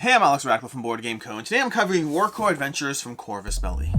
Hey, I'm Alex Radcliffe from Board Game Co. and today I'm covering Warcrow Adventures from Corvus Belli.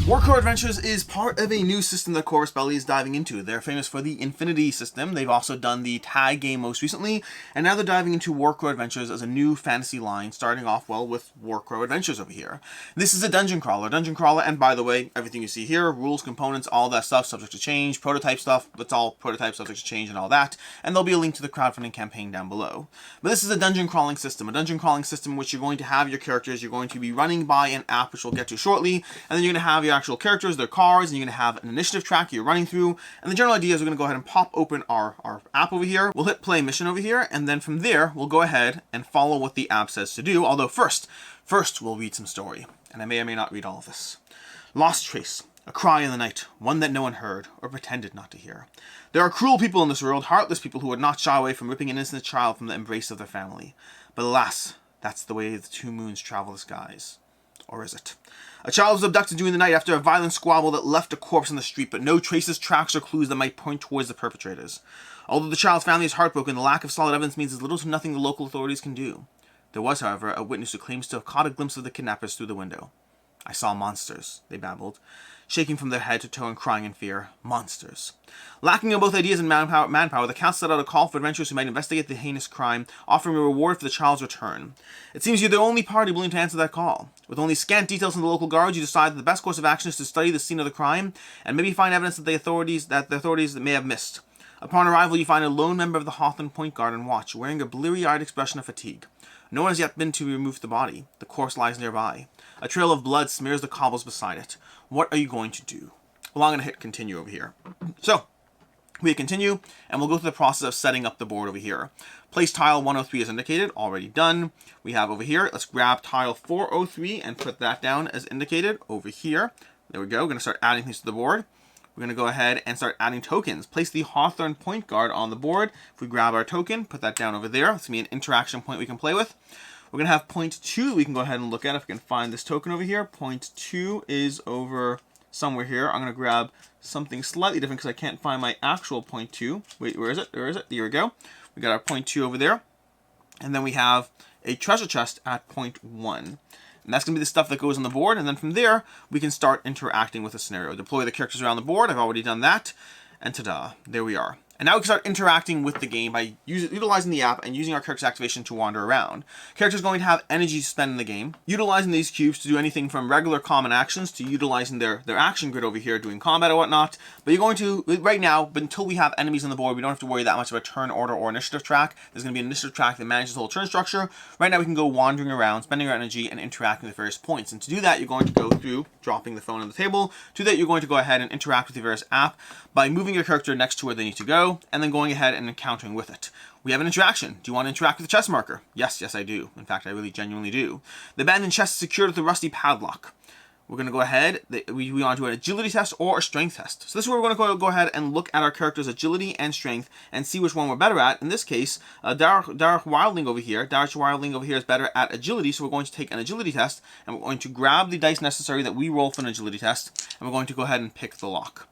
Warcrow Adventures is part of a new system that Corvus Belli is diving into. They're famous for the Infinity system. They've also done the Tag game most recently, and now they're diving into Warcrow Adventures as a new fantasy line, starting off well with Warcrow Adventures over here. This is a dungeon crawler, and by the way, everything you see here, rules, components, all that stuff, subject to change, prototype stuff, that's all prototype, subject to change, and all that, and there'll be a link to the crowdfunding campaign down below. But this is a dungeon crawling system in which you're going to have your characters, you're going to be running by an app, which we'll get to shortly, and then you're going to have your actual characters, their cars, and you're going to have an initiative track you're running through. And the general idea is we're going to go ahead and pop open our app over here. We'll hit play mission over here, and then from there, we'll go ahead and follow what the app says to do. Although first we'll read some story, and I may or may not read all of this. Lost trace, a cry in the night, one that no one heard, or pretended not to hear. There are cruel people in this world, heartless people who would not shy away from ripping an innocent child from the embrace of their family. But alas, that's the way the two moons travel the skies. Or is it? A child was abducted during the night after a violent squabble that left a corpse in the street, but no traces, tracks, or clues that might point towards the perpetrators. Although the child's family is heartbroken, the lack of solid evidence means there's little to nothing the local authorities can do. There was, however, a witness who claims to have caught a glimpse of the kidnappers through the window. I saw monsters, they babbled, shaking from their head to toe and crying in fear. Monsters. Lacking in both ideas and manpower, the council set out a call for adventurers who might investigate the heinous crime, offering a reward for the child's return. It seems you're the only party willing to answer that call. With only scant details from the local guards, you decide that the best course of action is to study the scene of the crime, and maybe find evidence that the authorities may have missed. Upon arrival, you find a lone member of the Hawthorn Point guard on watch, wearing a bleary-eyed expression of fatigue. No one has yet been to remove the body. The corpse lies nearby. A trail of blood smears the cobbles beside it. What are you going to do? Well, I'm going to hit continue over here. So, we continue, and we'll go through the process of setting up the board over here. Place tile 103 as indicated, already done. We have over here, let's grab tile 403 and put that down as indicated over here. There we go. We're going to start adding things to the board. We're going to go ahead and start adding tokens. Place the Hawthorn Point guard on the board. If we grab our token, put that down over there. It's going to be an interaction point we can play with. We're going to have point 2 we can go ahead and look at if we can find this token over here. Point 2 is over somewhere here. I'm going to grab something slightly different because I can't find my actual point 2. Wait, where is it? There we go. We got our point 2 over there. And then we have a treasure chest at point 1. And that's going to be the stuff that goes on the board. And then from there, we can start interacting with the scenario. Deploy the characters around the board. I've already done that. And ta-da, there we are. And now we can start interacting with the game by utilizing the app and using our character's activation to wander around. Character's going to have energy to spend in the game, utilizing these cubes to do anything from regular common actions to utilizing their action grid over here doing combat or whatnot. But you're going to, right now, but until we have enemies on the board, we don't have to worry that much of a turn order or initiative track. There's going to be an initiative track that manages the whole turn structure. Right now we can go wandering around, spending our energy and interacting with various points. And to do that, you're going to go through dropping the phone on the table. To do that, you're going to go ahead and interact with the various app by moving your character next to where they need to go, and then going ahead and encountering with it. We have an interaction. Do you want to interact with the chest marker? Yes, I do. In fact, I really genuinely do. The abandoned chest is secured with a rusty padlock. We're going to go ahead, we want to do an agility test or a strength test. So this is where we're going to go ahead and look at our character's agility and strength and see which one we're better at. In this case, Darach Wildling over here is better at agility, so we're going to take an agility test, and we're going to grab the dice necessary that we roll for an agility test, and we're going to go ahead and pick the lock.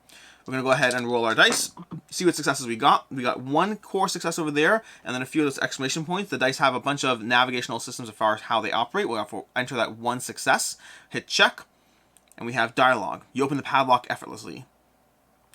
We're going to go ahead and roll our dice, see what successes we got. We got one core success over there, and then a few of those exclamation points. The dice have a bunch of navigational systems as far as how they operate. We'll have to enter that one success, hit check, and we have dialogue. You open the padlock effortlessly.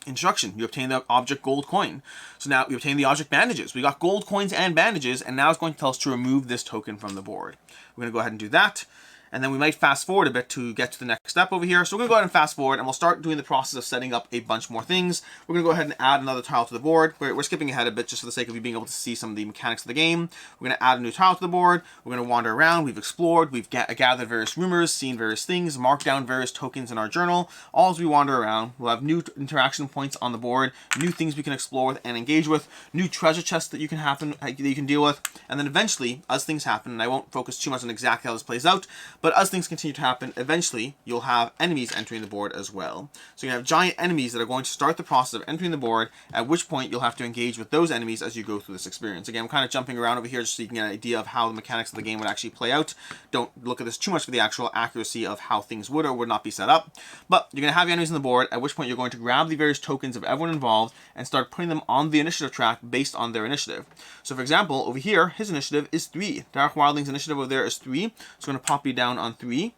Instruction, you obtain the object gold coin. So now we obtain the object bandages. We got gold coins and bandages, and now it's going to tell us to remove this token from the board. We're going to go ahead and do that. And then we might fast forward a bit to get to the next step over here. So we're going to go ahead and fast forward, and we'll start doing the process of setting up a bunch more things. We're going to go ahead and add another tile to the board. We're skipping ahead a bit just for the sake of you being able to see some of the mechanics of the game. We're going to add a new tile to the board. We're going to wander around. We've explored. We've gathered various rumors, seen various things, marked down various tokens in our journal. All as we wander around, we'll have new interaction points on the board, new things we can explore with and engage with, new treasure chests that you can deal with, and then eventually, as things happen, and I won't focus too much on exactly how this plays out, But as things continue to happen, eventually you'll have enemies entering the board as well. So you have giant enemies that are going to start the process of entering the board, at which point you'll have to engage with those enemies as you go through this experience. Again, I'm kind of jumping around over here just so you can get an idea of how the mechanics of the game would actually play out. Don't look at this too much for the actual accuracy of how things would or would not be set up. But you're going to have your enemies on the board, at which point you're going to grab the various tokens of everyone involved and start putting them on the initiative track based on their initiative. So for example, over here, his initiative is 3. Dark Wildling's initiative over there is 3. So I'm going to pop you down on 3.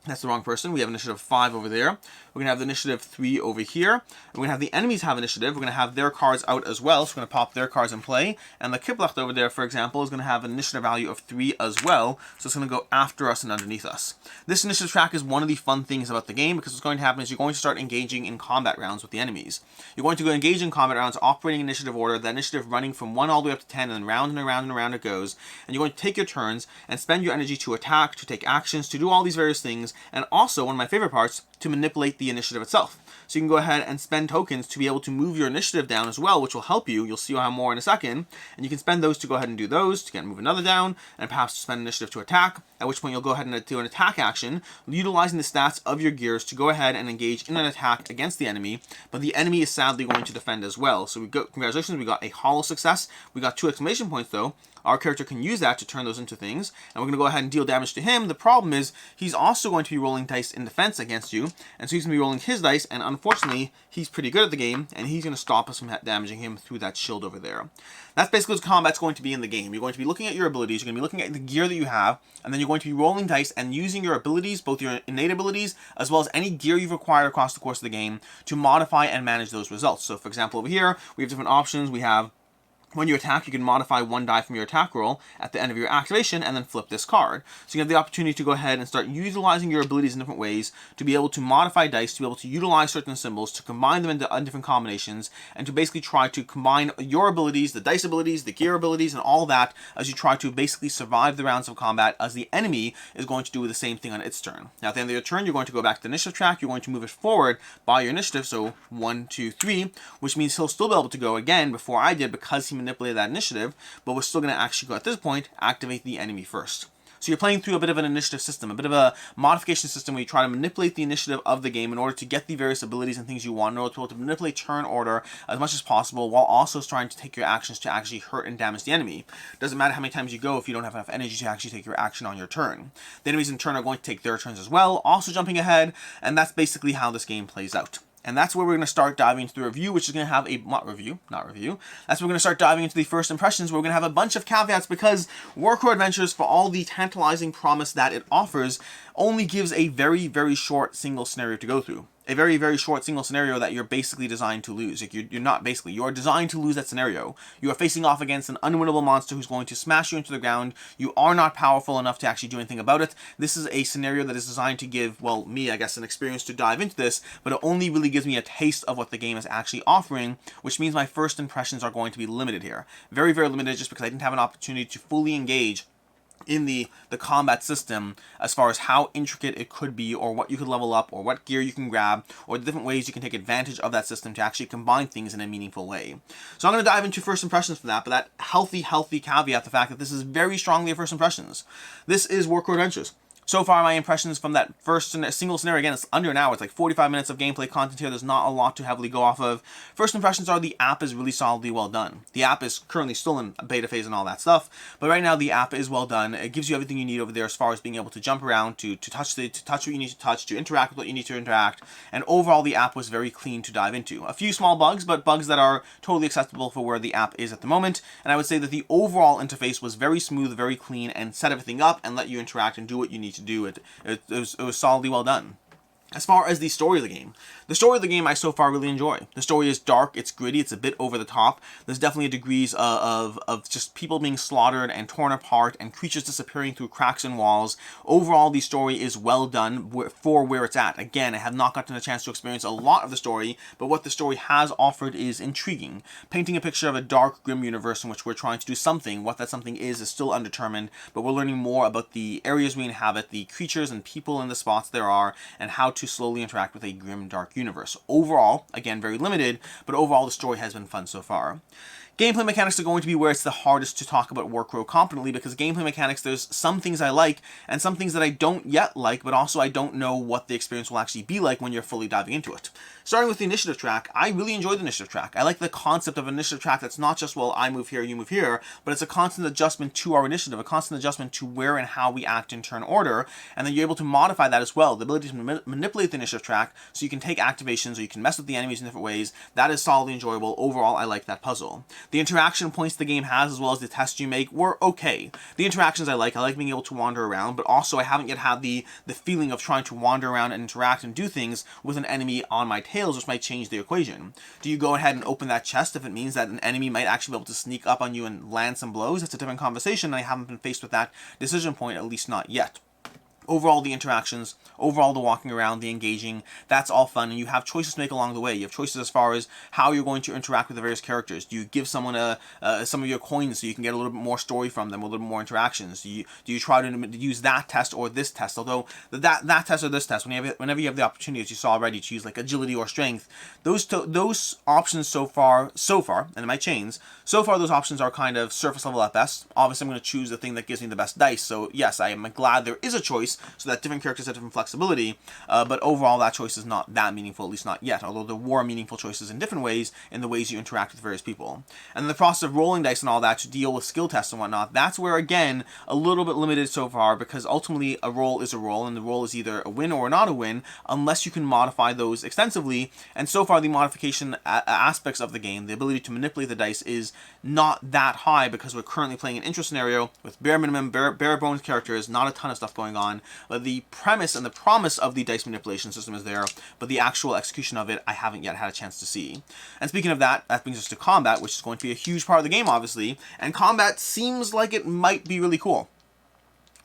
That's the wrong person. We have initiative 5 over there. We're going to have the initiative 3 over here. We're going to have the enemies have initiative. We're going to have their cards out as well. So we're going to pop their cards in play. And the Kiblacht over there, for example, is going to have an initiative value of 3 as well. So it's going to go after us and underneath us. This initiative track is one of the fun things about the game, because what's going to happen is you're going to start engaging in combat rounds with the enemies. You're going to go engage in combat rounds, operating initiative order, the initiative running from 1 all the way up to 10, and then round and around and around it goes. And you're going to take your turns and spend your energy to attack, to take actions, to do all these various things, and also, one of my favorite parts, to manipulate the initiative itself. So you can go ahead and spend tokens to be able to move your initiative down as well, which will help you. You'll see how more in a second. And you can spend those to go ahead and do those, to move another down, and perhaps to spend initiative to attack, at which point you'll go ahead and do an attack action, utilizing the stats of your gears to go ahead and engage in an attack against the enemy. But the enemy is sadly going to defend as well. So congratulations, we got a hollow success. We got 2 exclamation points though. Our character can use that to turn those into things, and we're going to go ahead and deal damage to him. The problem is he's also going to be rolling dice in defense against you, and so he's going to be rolling his dice, and unfortunately, he's pretty good at the game, and he's going to stop us from damaging him through that shield over there. That's basically what combat's going to be in the game. You're going to be looking at your abilities, you're going to be looking at the gear that you have, and then you're going to be rolling dice and using your abilities, both your innate abilities, as well as any gear you've acquired across the course of the game, to modify and manage those results. So for example, over here, we have different options. We have, when you attack, you can modify 1 die from your attack roll at the end of your activation and then flip this card. So you have the opportunity to go ahead and start utilizing your abilities in different ways, to be able to modify dice, to be able to utilize certain symbols, to combine them into different combinations, and to basically try to combine your abilities, the dice abilities, the gear abilities, and all that as you try to basically survive the rounds of combat, as the enemy is going to do the same thing on its turn. Now at the end of your turn, you're going to go back to the initiative track, you're going to move it forward by your initiative, so 1, 2, 3, which means he'll still be able to go again before I did, because he manipulated that initiative, but we're still going to actually go, at this point, activate the enemy first. So you're playing through a bit of an initiative system, a bit of a modification system where you try to manipulate the initiative of the game in order to get the various abilities and things you want, in order to be able to manipulate turn order as much as possible, while also trying to take your actions to actually hurt and damage the enemy. Doesn't matter how many times you go if you don't have enough energy to actually take your action on your turn. The enemies in turn are going to take their turns as well, also jumping ahead, and that's basically how this game plays out. And that's where we're going to start diving into the review, which is going to have a, not review. That's where we're going to start diving into the first impressions. We're going to have a bunch of caveats, because Warcrow Adventures, for all the tantalizing promise that it offers, only gives a very, very short single scenario to go through. A very, very short single scenario that you're basically designed to lose. Like you're not basically, you're designed to lose that scenario. You are facing off against an unwinnable monster who's going to smash you into the ground. You are not powerful enough to actually do anything about it. This is a scenario that is designed to give, well, me, I guess, an experience to dive into this, but it only really gives me a taste of what the game is actually offering, which means my first impressions are going to be limited here. Very, very limited, just because I didn't have an opportunity to fully engage in the combat system as far as how intricate it could be, or what you could level up, or what gear you can grab, or the different ways you can take advantage of that system to actually combine things in a meaningful way. So I'm going to dive into first impressions for that, but that healthy caveat, the fact that this is very strongly a first impressions. This is Warcrow Adventures. So far, my impressions from that first single scenario, again, it's under an hour. It's like 45 minutes of gameplay content here. There's not a lot to heavily go off of. First impressions are the app is really solidly well done. The app is currently still in beta phase and all that stuff, but right now the app is well done. It gives you everything you need over there as far as being able to jump around, to touch what you need to touch, to interact with what you need to interact, and overall the app was very clean to dive into. A few small bugs, but bugs that are totally acceptable for where the app is at the moment, and I would say that the overall interface was very smooth, very clean, and set everything up and let you interact and do what you need to do. It was solidly well done. As far as the story of the game I so far really enjoy. The story is dark, it's gritty, it's a bit over the top. There's definitely degrees of just people being slaughtered and torn apart and creatures disappearing through cracks in walls. Overall, the story is well done for where it's at. Again, I have not gotten a chance to experience a lot of the story, but what the story has offered is intriguing. Painting a picture of a dark, grim universe in which we're trying to do something. What that something is still undetermined, but we're learning more about the areas we inhabit, the creatures and people in the spots there are, and how to slowly interact with a grim, dark universe. Overall, again, very limited, but overall the story has been fun so far. Gameplay mechanics are going to be where it's the hardest to talk about Warcrow competently, because gameplay mechanics, there's some things I like and some things that I don't yet like, but also I don't know what the experience will actually be like when you're fully diving into it. Starting with the initiative track, I really enjoy the initiative track. I like the concept of an initiative track that's not just, well, I move here, you move here, but it's a constant adjustment to our initiative, a constant adjustment to where and how we act in turn order, and then you're able to modify that as well. The ability to manipulate the initiative track so you can take activations or you can mess with the enemies in different ways, that is solidly enjoyable. Overall, I like that puzzle. The interaction points the game has, as well as the tests you make, were okay. The interactions I like being able to wander around, but also I haven't yet had the feeling of trying to wander around and interact and do things with an enemy on my tails, which might change the equation. Do you go ahead and open that chest if it means that an enemy might actually be able to sneak up on you and land some blows? It's a different conversation, and I haven't been faced with that decision point, at least not yet. Overall, the interactions, overall the walking around, the engaging, that's all fun, and you have choices to make along the way. You have choices as far as how you're going to interact with the various characters. Do you give someone some of your coins so you can get a little bit more story from them, a little bit more interactions? Do you try to use that test or this test? Although that test or this test, whenever you have the opportunity, as you saw already, to use like agility or strength, those options so far, and it might change, so far those options are kind of surface level at best. Obviously, I'm going to choose the thing that gives me the best dice, so yes, I am glad there is a choice, so that different characters have different flexibility, but overall that choice is not that meaningful, at least not yet, although there were meaningful choices in different ways in the ways you interact with various people. And then the process of rolling dice and all that to deal with skill tests and whatnot, that's where, again, a little bit limited so far, because ultimately a roll is a roll, and the roll is either a win or not a win, unless you can modify those extensively, and so far the modification aspects of the game, the ability to manipulate the dice, is not that high, because we're currently playing an intro scenario with bare minimum, bare bones characters, not a ton of stuff going on. But the premise and the promise of the dice manipulation system is there, but the actual execution of it, I haven't yet had a chance to see. And speaking of that, that brings us to combat, which is going to be a huge part of the game, obviously, and combat seems like it might be really cool.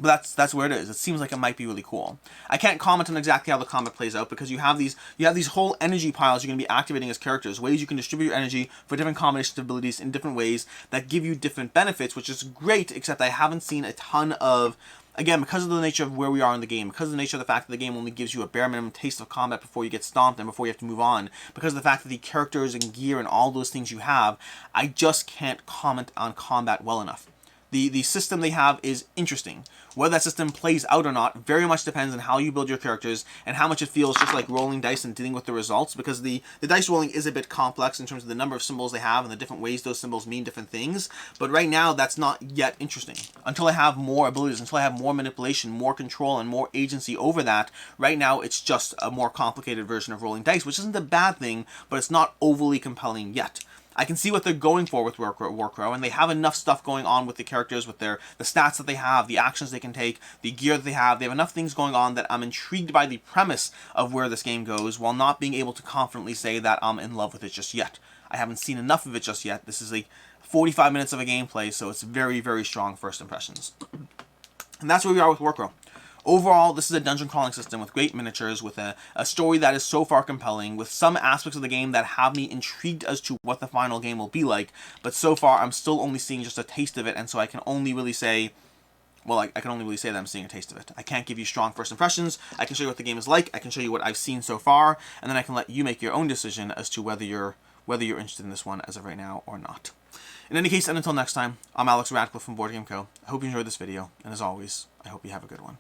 But that's where it is. It seems like it might be really cool. I can't comment on exactly how the combat plays out, because you have these whole energy piles you're going to be activating as characters, ways you can distribute your energy for different combinations of abilities in different ways that give you different benefits, which is great, except I haven't seen a ton of, again, because of the nature of where we are in the game, because of the nature of the fact that the game only gives you a bare minimum taste of combat before you get stomped and before you have to move on, because of the fact that the characters and gear and all those things you have, I just can't comment on combat well enough. The system they have is interesting. Whether that system plays out or not very much depends on how you build your characters and how much it feels just like rolling dice and dealing with the results, because the dice rolling is a bit complex in terms of the number of symbols they have and the different ways those symbols mean different things. But right now, that's not yet interesting. Until I have more abilities, until I have more manipulation, more control, and more agency over that, right now it's just a more complicated version of rolling dice, which isn't a bad thing, but it's not overly compelling yet. I can see what they're going for with Warcrow, and they have enough stuff going on with the characters, with the stats that they have, the actions they can take, the gear that they have. They have enough things going on that I'm intrigued by the premise of where this game goes, while not being able to confidently say that I'm in love with it just yet. I haven't seen enough of it just yet. This is like 45 minutes of a gameplay, so it's very, very strong first impressions. And that's where we are with Warcrow. Overall, this is a dungeon crawling system with great miniatures, with a story that is so far compelling, with some aspects of the game that have me intrigued as to what the final game will be like, but so far I'm still only seeing just a taste of it, and so I can only really say, well, I can only really say that I'm seeing a taste of it. I can't give you strong first impressions. I can show you what the game is like, I can show you what I've seen so far, and then I can let you make your own decision as to whether you're interested in this one as of right now or not. In any case, and until next time, I'm Alex Radcliffe from Board Game Co. I hope you enjoyed this video, and as always, I hope you have a good one.